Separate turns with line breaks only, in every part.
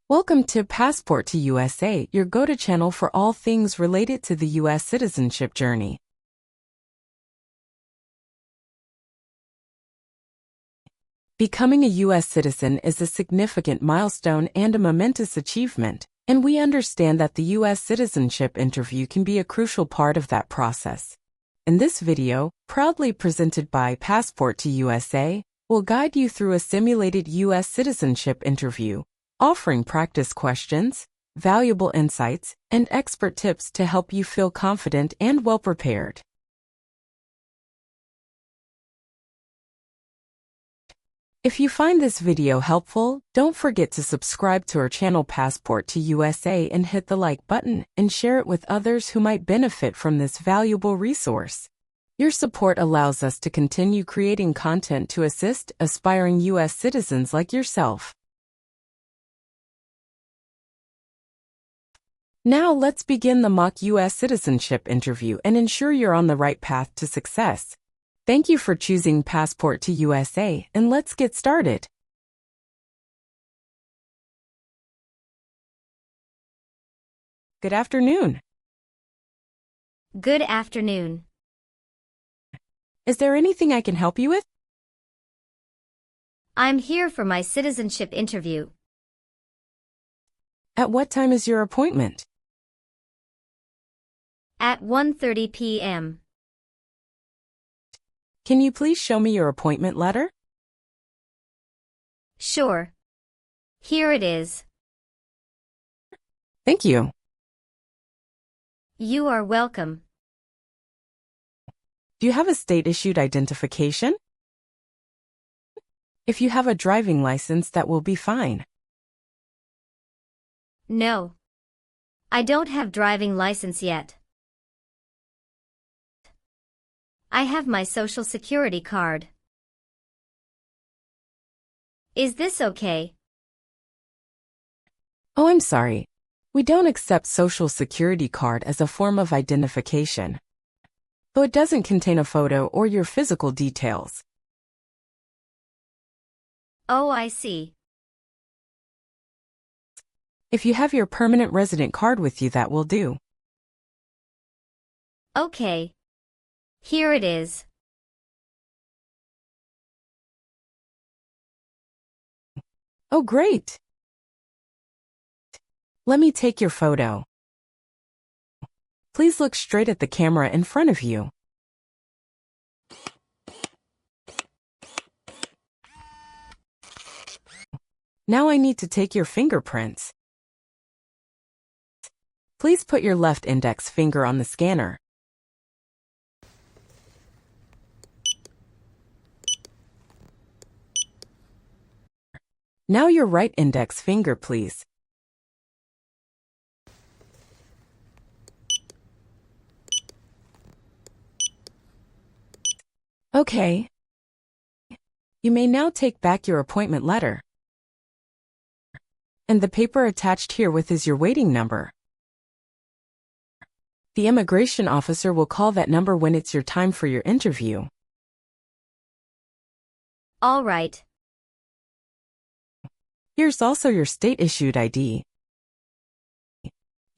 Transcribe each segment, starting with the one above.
Welcome to Passport to USA, your go-to channel for all things related to the U.S. citizenship journey. Becoming a U.S. citizen is a significant milestone and a momentous achievement, and we understand that the U.S. citizenship interview can be a crucial part of that process. In this video, proudly presented by Passport to USA, we'll guide you through a simulated U.S. citizenship interview, offering practice questions, valuable insights, and expert tips to help you feel confident and well-prepared. If you find this video helpful, don't forget to subscribe to our channel Passport to USA and hit the like button and share it with others who might benefit from this valuable resource. Your support allows us to continue creating content to assist aspiring U.S. citizens like yourself. Now let's begin the mock U.S. citizenship interview and ensure you're on the right path to success. Thank you for choosing Passport to USA, and let's get started. Good afternoon.
Good afternoon.
Is there anything I can help you with?
I'm here for my citizenship interview.
At what time is your appointment?
At 1:30 p.m.
Can you please show me your appointment letter?
Sure. Here it is.
Thank you.
You are welcome.
Do you have a state-issued identification? If you have a driving license, that will be fine.
No. I don't have driving license yet. I have my Social Security card. Is this okay?
Oh, I'm sorry. We don't accept Social Security card as a form of identification, though it doesn't contain a photo or your physical details.
Oh, I see.
If you have your permanent resident card with you, that will do.
Okay. Here it is.
Oh, great. Let me take your photo. Please look straight at the camera in front of you. Now I need to take your fingerprints. Please put your left index finger on the scanner. Now your right index finger, please. Okay. You may now take back your appointment letter. And the paper attached herewith is your waiting number. The immigration officer will call that number when it's your time for your interview.
All right.
Here's also your state-issued ID.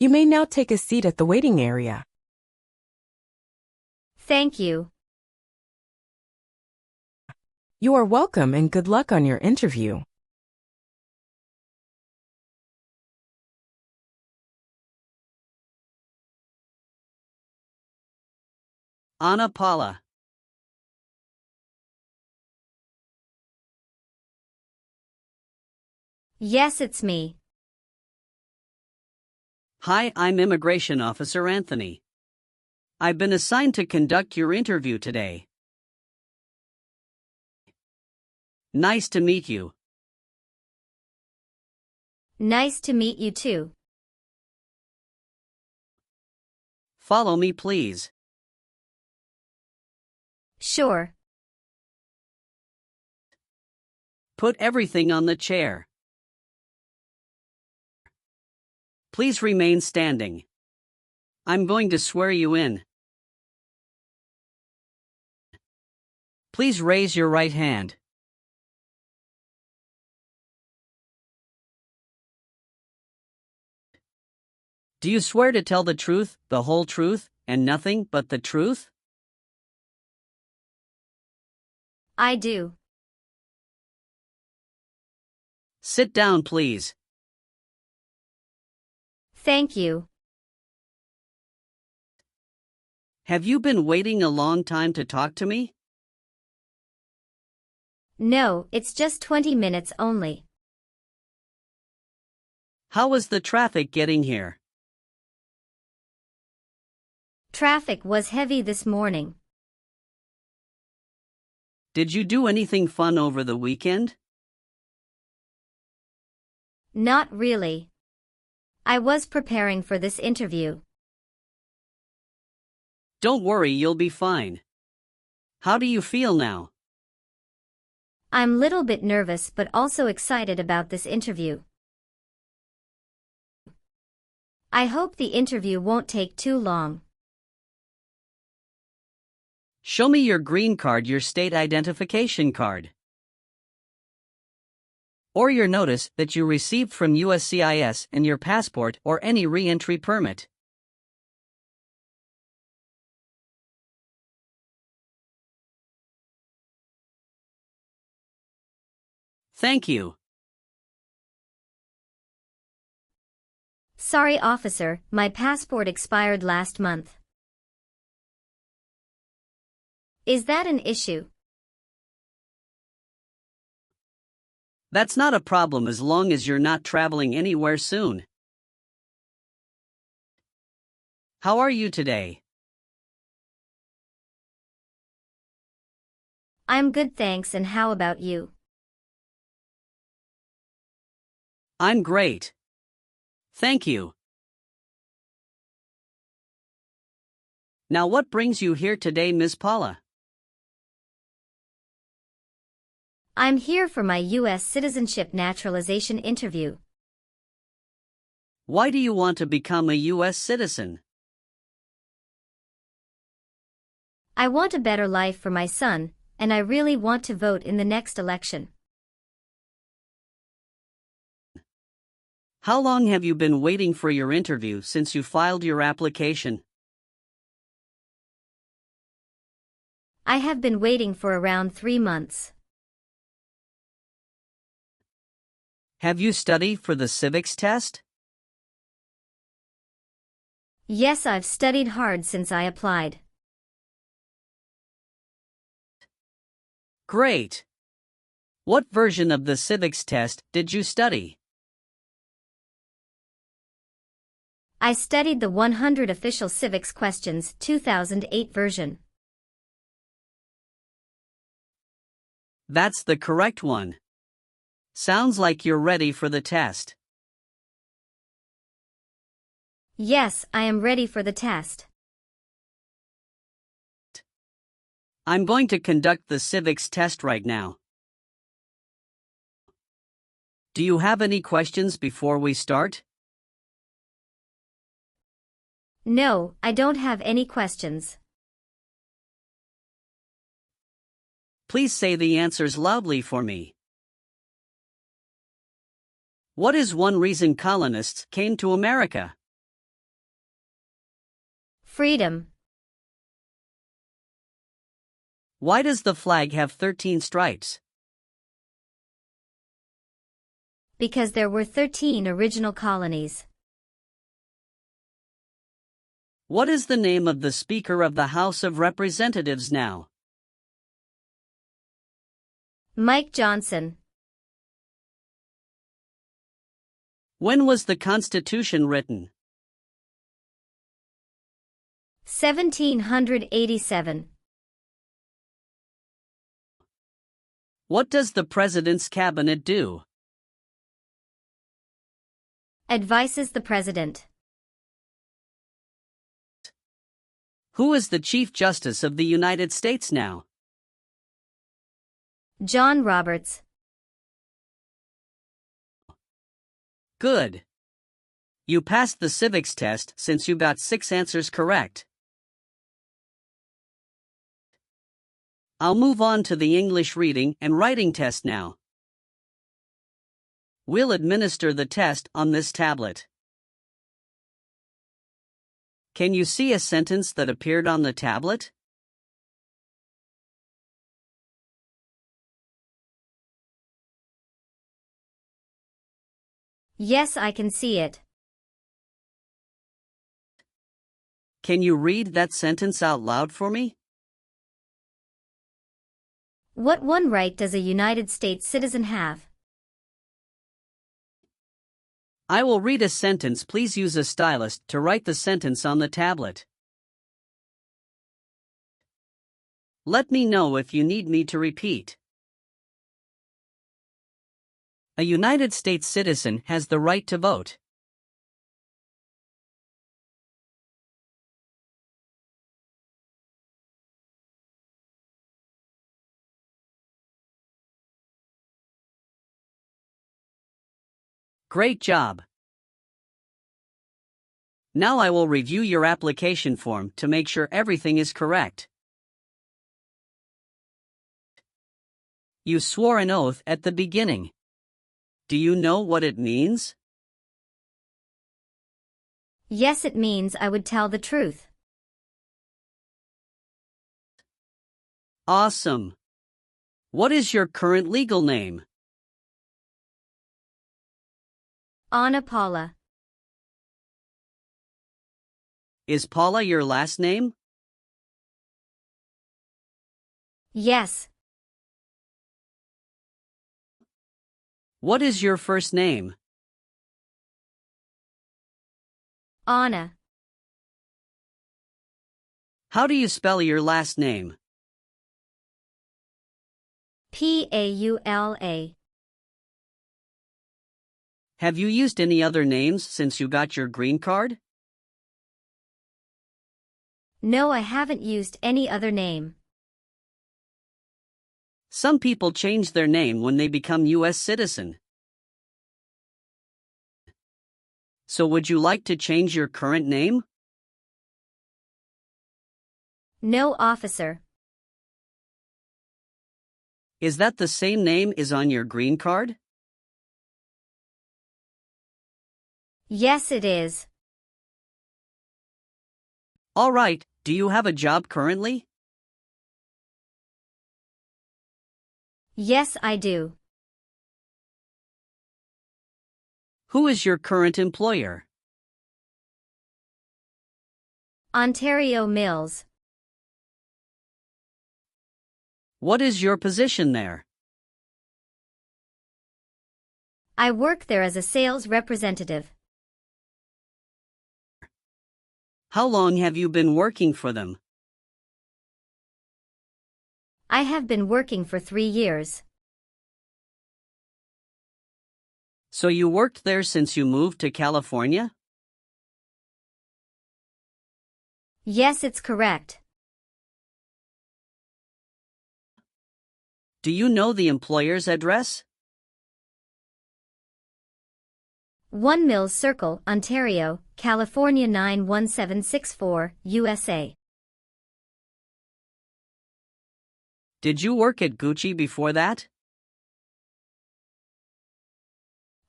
You may now take a seat at the waiting area.
Thank you.
You are welcome and good luck on your interview.
Ana Paula.
Yes, it's me.
Hi, I'm Immigration Officer Anthony. I've been assigned to conduct your interview today. Nice to meet you.
Nice to meet you too.
Follow me, please.
Sure.
Put everything on the chair. Please remain standing. I'm going to swear you in. Please raise your right hand. Do you swear to tell the truth, the whole truth, and nothing but the truth?
I do.
Sit down, please.
Thank you.
Have you been waiting a long time to talk to me?
No, it's just 20 minutes only.
How was the traffic getting here?
Traffic was heavy this morning.
Did you do anything fun over the weekend?
Not really. I was preparing for this interview.
Don't worry, you'll be fine. How do you feel now?
I'm little bit nervous but also excited about this interview. I hope the interview won't take too long.
Show me your green card, your state identification card. Or your notice that you received from USCIS and your passport or any re-entry permit. Thank you.
Sorry, officer, my passport expired last month. Is that an issue?
That's not a problem as long as you're not traveling anywhere soon. How are you today?
I'm good, thanks, and how about you?
I'm great. Thank you. Now what brings you here today, Miss Paula?
I'm here for my U.S. Citizenship Naturalization interview.
Why do you want to become a U.S. citizen?
I want a better life for my son, and I really want to vote in the next election.
How long have you been waiting for your interview since you filed your application?
I have been waiting for around 3 months.
Have you studied for the civics test?
Yes, I've studied hard since I applied.
Great. What version of the civics test did you study?
I studied the 100 Official Civics Questions 2008 version.
That's the correct one. Sounds like you're ready for the test.
Yes, I am ready for the test.
I'm going to conduct the civics test right now. Do you have any questions before we start?
No, I don't have any questions.
Please say the answers loudly for me. What is one reason colonists came to America?
Freedom.
Why does the flag have 13 stripes?
Because there were 13 original colonies.
What is the name of the Speaker of the House of Representatives now?
Mike Johnson.
When was the Constitution written?
1787.
What does the President's cabinet do?
Advises the President.
Who is the Chief Justice of the United States now?
John Roberts.
Good. You passed the civics test since you got 6 answers correct. I'll move on to the English reading and writing test now. We'll administer the test on this tablet. Can you see a sentence that appeared on the tablet?
Yes, I can see it.
Can you read that sentence out loud for me?
What one right does a United States citizen have?
I will read a sentence. Please use a stylus to write the sentence on the tablet. Let me know if you need me to repeat. A United States citizen has the right to vote. Great job! Now I will review your application form to make sure everything is correct. You swore an oath at the beginning. Do you know what it means?
Yes, it means I would tell the truth.
Awesome! What is your current legal name?
Anna Paula.
Is Paula your last name?
Yes.
What is your first name?
Anna.
How do you spell your last name?
Paula.
Have you used any other names since you got your green card?
No, I haven't used any other name.
Some people change their name when they become U.S. citizen. So would you like to change your current name?
No, officer.
Is that the same name as on your green card?
Yes, it is.
All right, do you have a job currently?
Yes, I do.
Who is your current employer?
Ontario Mills.
What is your position there?
I work there as a sales representative.
How long have you been working for them?
I have been working for 3 years.
So you worked there since you moved to California?
Yes, it's correct.
Do you know the employer's address?
1 Mills Circle, Ontario, California 91764, USA.
Did you work at Gucci before that?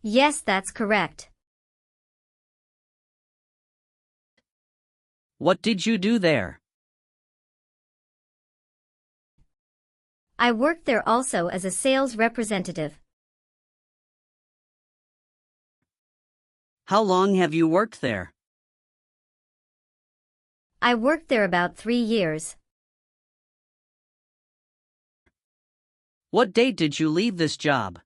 Yes, that's correct.
What did you do there?
I worked there also as a sales representative.
How long have you worked there?
I worked there about 3 years.
What date did you leave this job?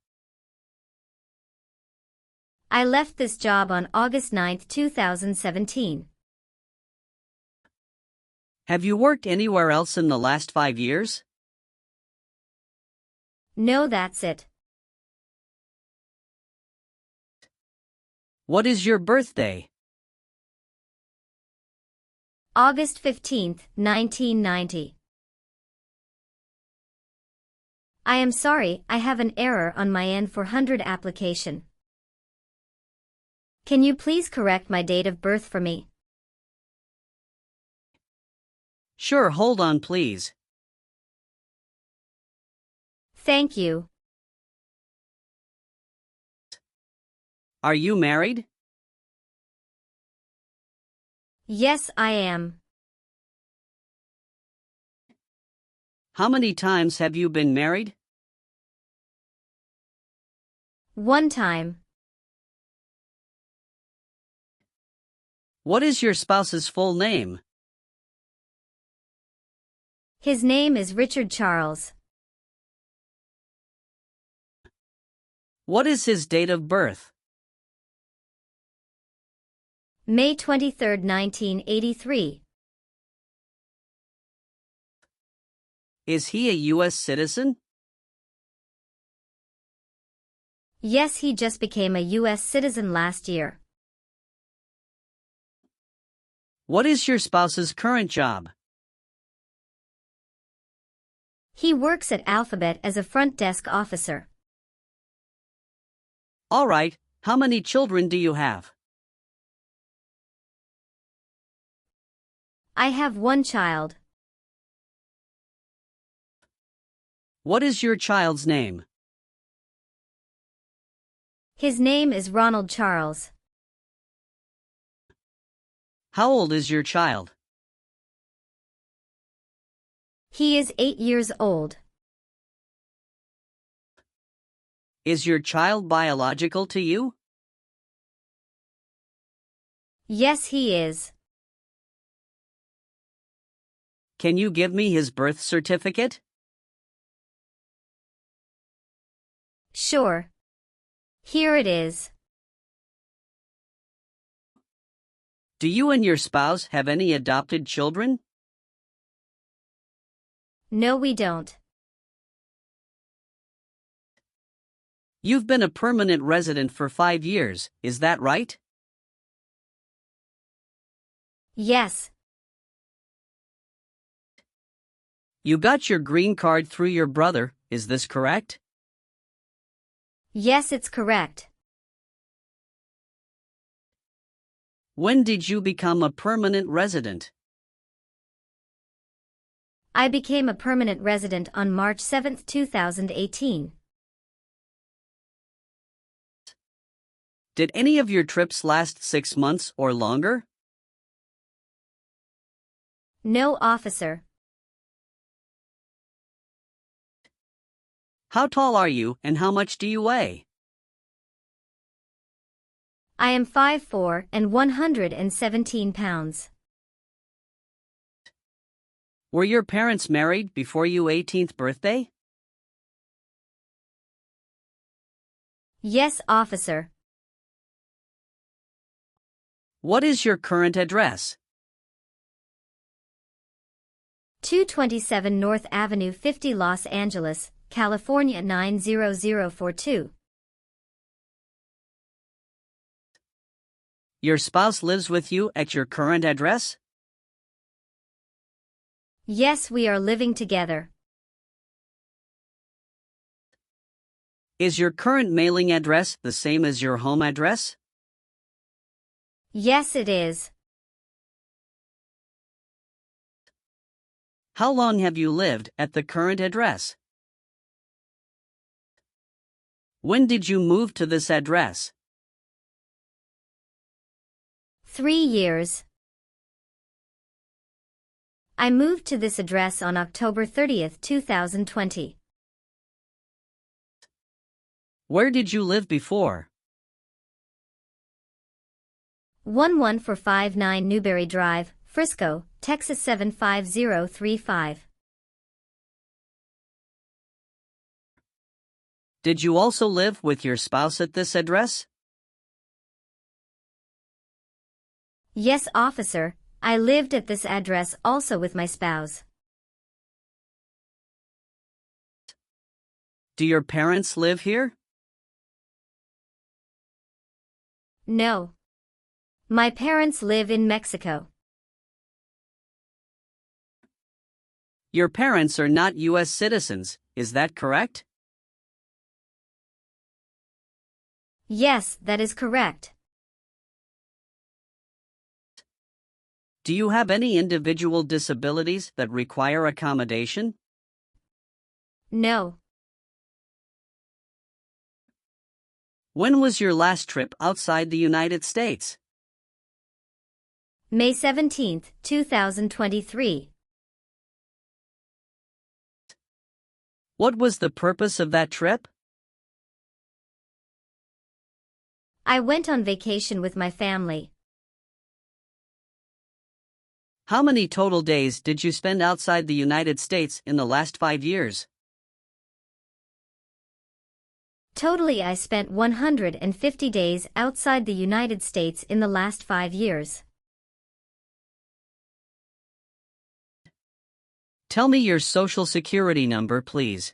I left this job on August 9, 2017.
Have you worked anywhere else in the last 5 years?
No, that's it.
What is your birthday?
August 15, 1990. I am sorry, I have an error on my N-400 application. Can you please correct my date of birth for me?
Sure, hold on please.
Thank you.
Are you married?
Yes, I am.
How many times have you been married?
One time.
What is your spouse's full name?
His name is Richard Charles.
What is his date of birth?
May 23, 1983.
Is he a U.S. citizen?
Yes, he just became a U.S. citizen last year.
What is your spouse's current job?
He works at Alphabet as a front desk officer.
All right, how many children do you have?
I have one child.
What is your child's name?
His name is Ronald Charles.
How old is your child?
He is 8 years old.
Is your child biological to you?
Yes, he is.
Can you give me his birth certificate?
Sure. Here it is.
Do you and your spouse have any adopted children?
No, we don't.
You've been a permanent resident for 5 years, is that right?
Yes.
You got your green card through your brother, is this correct?
Yes, it's correct.
When did you become a permanent resident?
I became a permanent resident on March 7, 2018.
Did any of your trips last 6 months or longer?
No, officer.
How tall are you and how much do you weigh?
I am 5'4" and 117 pounds.
Were your parents married before your 18th birthday?
Yes, officer.
What is your current address?
227 North Avenue 50, Los Angeles, California 90042.
Your spouse lives with you at your current address?
Yes, we are living together.
Is your current mailing address the same as your home address?
Yes, it is.
How long have you lived at the current address? When did you move to this address?
3 years. I moved to this address on October 30, 2020.
Where did you live before?
11459 Newberry Drive, Frisco, Texas 75035.
Did you also live with your spouse at this address?
Yes, officer, I lived at this address also with my spouse.
Do your parents live here?
No. My parents live in Mexico.
Your parents are not U.S. citizens, is that correct?
Yes, that is correct.
Do you have any individual disabilities that require accommodation?
No.
When was your last trip outside the United States?
May 17, 2023.
What was the purpose of that trip?
I went on vacation with my family.
How many total days did you spend outside the United States in the last 5 years?
Totally, I spent 150 days outside the United States in the last 5 years.
Tell me your social security number, please.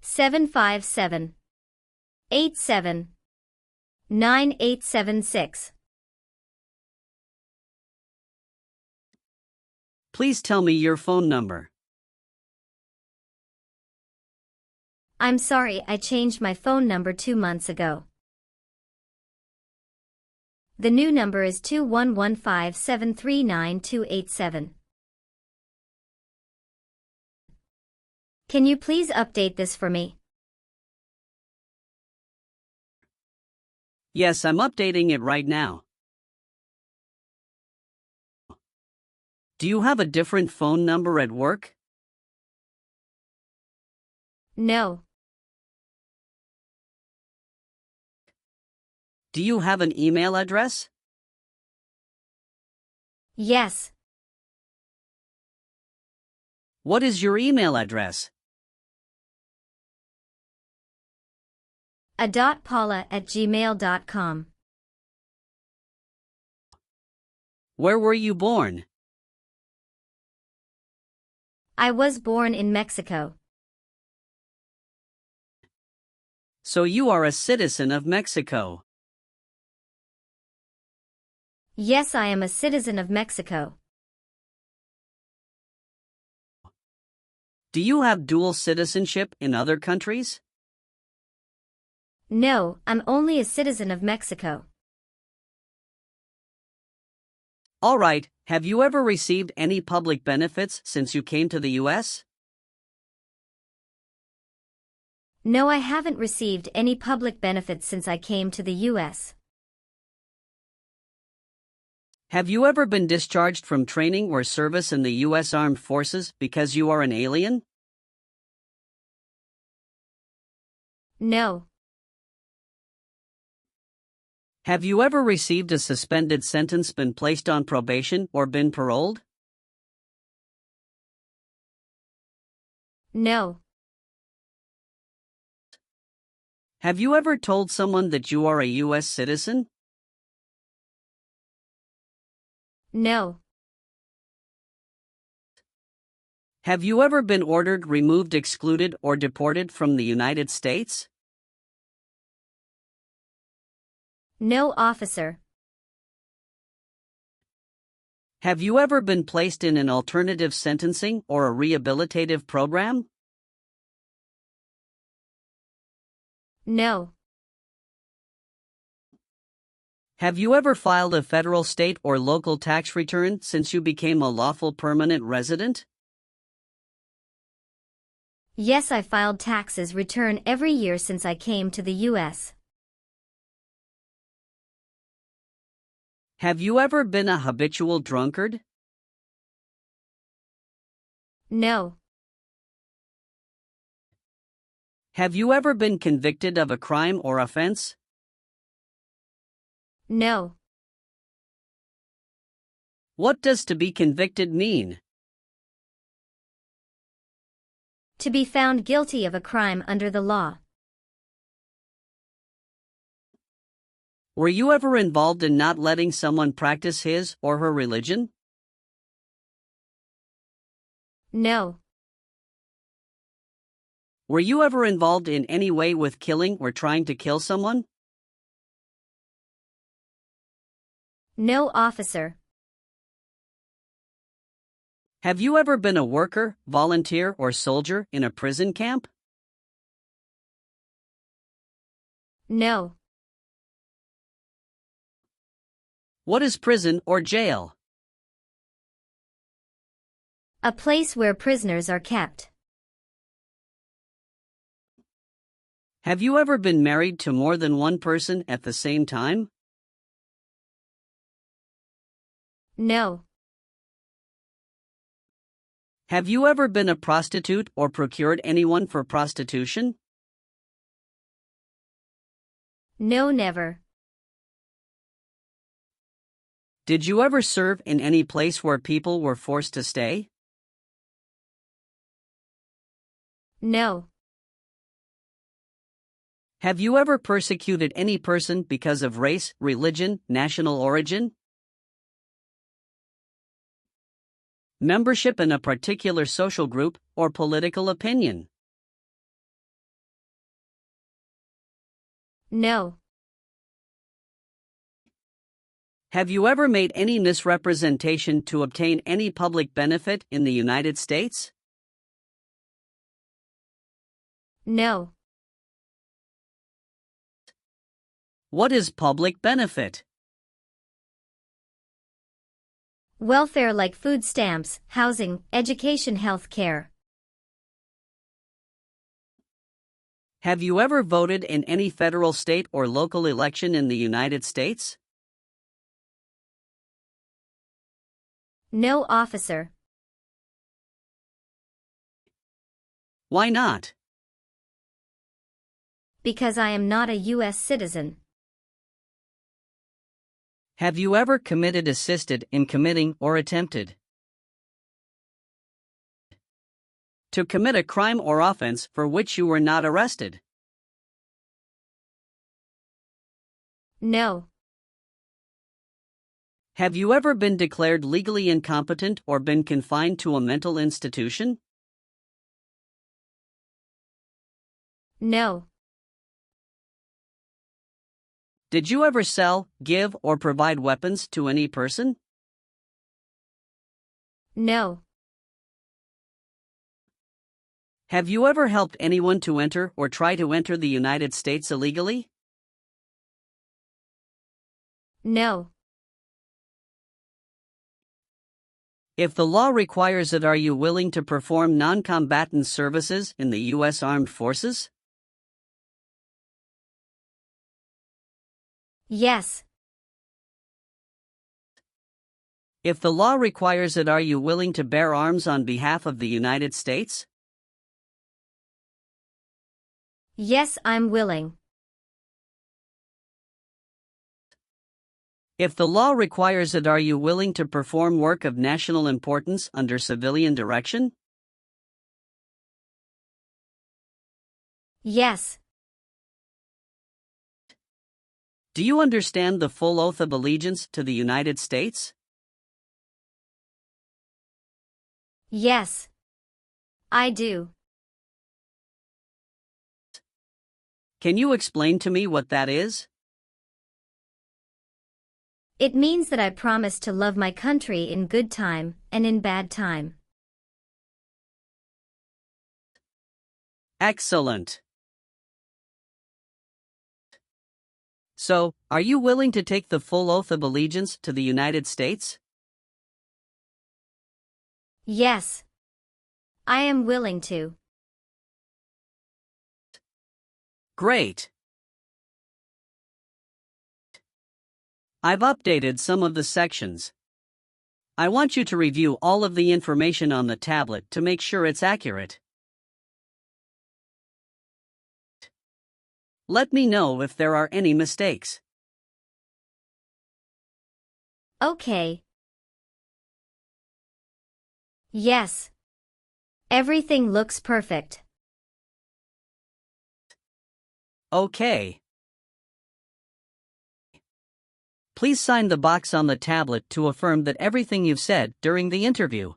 757-87-9876.
Please tell me your phone number.
I'm sorry, I changed my phone number 2 months ago. The new number is 2115739287. Can you please update this for me?
Yes, I'm updating it right now. Do you have a different phone number at work?
No.
Do you have an email address?
Yes.
What is your email address?
a.paula@gmail.com.
Where were you born?
I was born in Mexico.
So you are a citizen of Mexico.
Yes, I am a citizen of Mexico.
Do you have dual citizenship in other countries?
No, I'm only a citizen of Mexico.
All right, have you ever received any public benefits since you came to the U.S.?
No, I haven't received any public benefits since I came to the U.S.
Have you ever been discharged from training or service in the U.S. Armed Forces because you are an alien?
No.
Have you ever received a suspended sentence, been placed on probation, or been paroled?
No.
Have you ever told someone that you are a U.S. citizen?
No.
Have you ever been ordered, removed, excluded, or deported from the United States?
No, officer.
Have you ever been placed in an alternative sentencing or a rehabilitative program?
No.
Have you ever filed a federal, state, or local tax return since you became a lawful permanent resident?
Yes, I filed taxes return every year since I came to the U.S.
Have you ever been a habitual drunkard?
No.
Have you ever been convicted of a crime or offense?
No.
What does to be convicted mean?
To be found guilty of a crime under the law.
Were you ever involved in not letting someone practice his or her religion?
No.
Were you ever involved in any way with killing or trying to kill someone?
No, officer.
Have you ever been a worker, volunteer, or soldier in a prison camp?
No.
What is prison or jail?
A place where prisoners are kept.
Have you ever been married to more than one person at the same time?
No.
Have you ever been a prostitute or procured anyone for prostitution?
No, never.
Did you ever serve in any place where people were forced to stay?
No.
Have you ever persecuted any person because of race, religion, national origin? Membership in a particular social group, or political opinion?
No.
Have you ever made any misrepresentation to obtain any public benefit in the United States?
No.
What is public benefit?
Welfare like food stamps, housing, education, health care.
Have you ever voted in any federal, state, or local election in the United States?
No, officer.
Why not?
Because I am not a U.S. citizen.
Have you ever committed, assisted in committing, or attempted to commit a crime or offense for which you were not arrested?
No.
Have you ever been declared legally incompetent or been confined to a mental institution?
No.
Did you ever sell, give, or provide weapons to any person?
No.
Have you ever helped anyone to enter or try to enter the United States illegally?
No.
If the law requires it, are you willing to perform non-combatant services in the U.S. Armed Forces?
Yes.
If the law requires it, are you willing to bear arms on behalf of the United States?
Yes, I'm willing.
If the law requires it, are you willing to perform work of national importance under civilian direction?
Yes.
Do you understand the full oath of allegiance to the United States?
Yes. I do.
Can you explain to me what that is?
It means that I promise to love my country in good time and in bad time.
Excellent. So, are you willing to take the full oath of allegiance to the United States?
Yes. I am willing to.
Great. I've updated some of the sections. I want you to review all of the information on the tablet to make sure it's accurate. Let me know if there are any mistakes.
Okay. Yes. Everything looks perfect.
Okay. Please sign the box on the tablet to affirm that everything you've said during the interview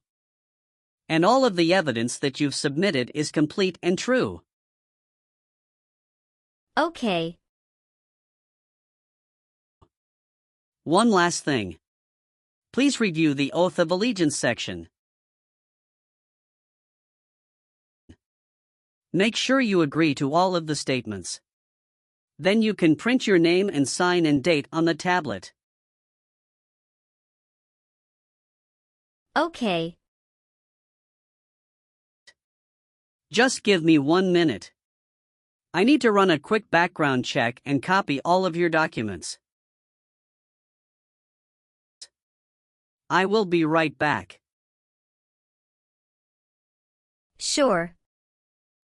and all of the evidence that you've submitted is complete and true.
Okay.
One last thing. Please review the Oath of Allegiance section. Make sure you agree to all of the statements. Then you can print your name and sign and date on the tablet.
Okay.
Just give me 1 minute. I need to run a quick background check and copy all of your documents. I will be right back.
Sure.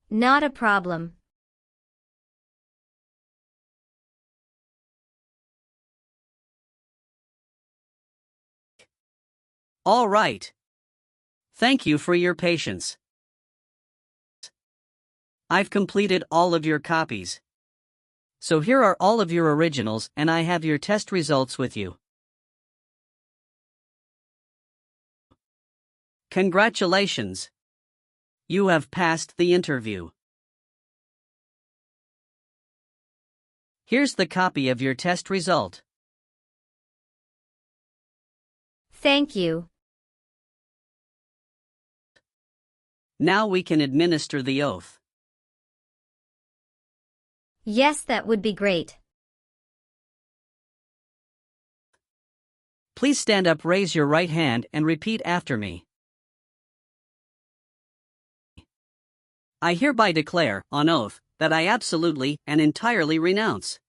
Not a problem.
All right. Thank you for your patience. I've completed all of your copies. So here are all of your originals, and I have your test results with you. Congratulations! You have passed the interview. Here's the copy of your test result.
Thank you.
Now we can administer the oath.
Yes, that would be great.
Please stand up, raise your right hand, and repeat after me. I hereby declare, on oath, that I absolutely and entirely renounce.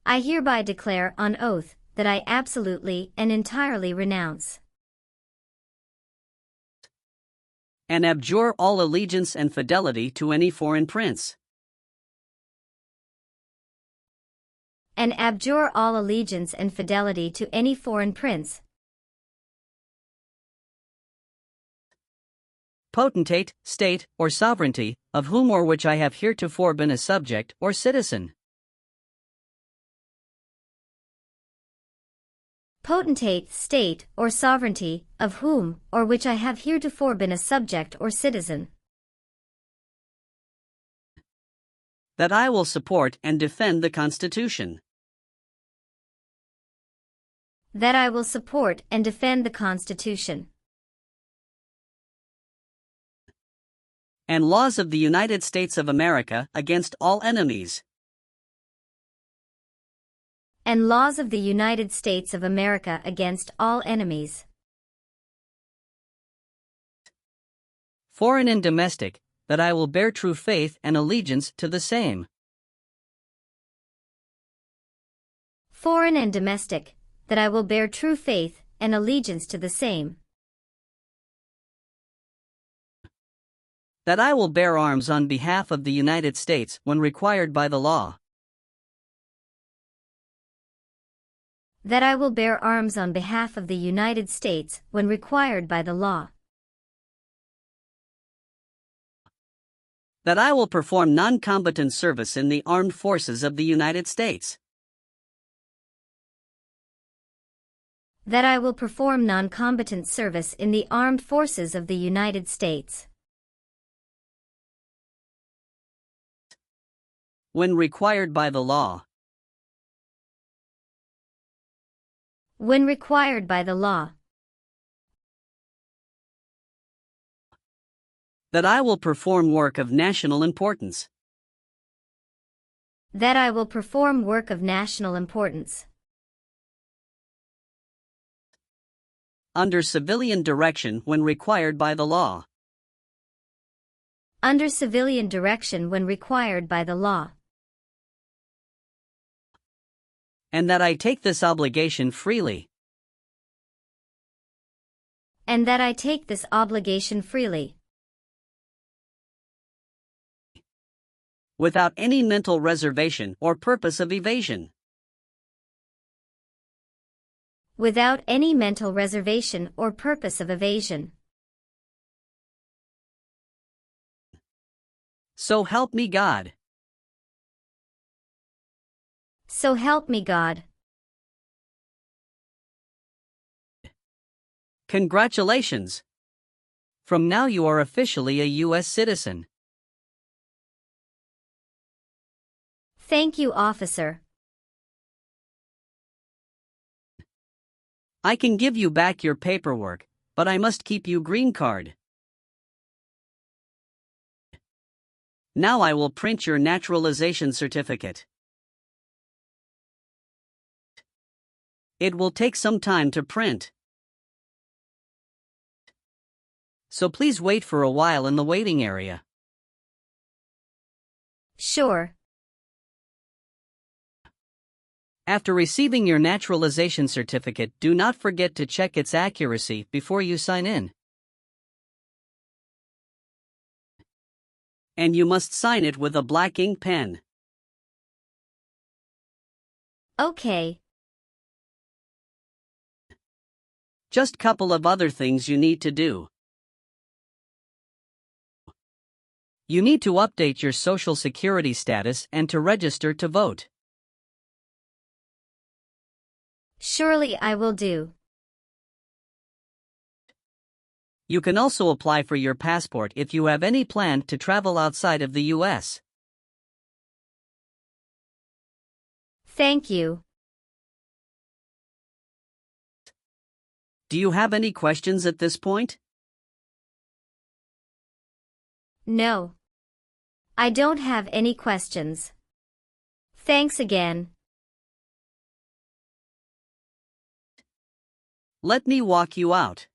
I hereby declare on oath that I absolutely and entirely renounce
And abjure all allegiance and fidelity to any foreign prince.
and abjure all allegiance and fidelity to any foreign prince,
potentate, state, or sovereignty, of whom or which I have heretofore been a subject or citizen.
potentate, state, or sovereignty, of whom or which I have heretofore been a subject or citizen,
That I will support and defend the Constitution
that I will support and defend the Constitution
and laws of the United States of America against all enemies,
and laws of the United States of America against all enemies,
foreign and domestic, that I will bear true faith and allegiance to the same,
foreign and domestic, that I will bear true faith and allegiance to the same,
that I will bear arms on behalf of the United States when required by the law,
that I will bear arms on behalf of the United States when required by the law,
that I will perform non-combatant service in the armed forces of the United States,
that I will perform non-combatant service in the armed forces of the United States,
when required by the law,
when required by the law,
that I will perform work of national importance,
that I will perform work of national importance,
under civilian direction when required by the law,
under civilian direction when required by the law,
and that I take this obligation freely,
and that I take this obligation freely,
without any mental reservation or purpose of evasion,
without any mental reservation or purpose of evasion.
So help me God.
So help me God.
Congratulations! From now you are officially a U.S. citizen.
Thank you, officer.
I can give you back your paperwork, but I must keep you green card. Now I will print your naturalization certificate. It will take some time to print, so please wait for a while in the waiting area.
Sure.
After receiving your naturalization certificate, do not forget to check its accuracy before you sign in. And you must sign it with a black ink pen.
Okay.
Just couple of other things you need to do. You need to update your social security status and to register to vote.
Surely I will do.
You can also apply for your passport if you have any plan to travel outside of the U.S.
Thank you.
Do you have any questions at this point?
No. I don't have any questions. Thanks again.
Let me walk you out.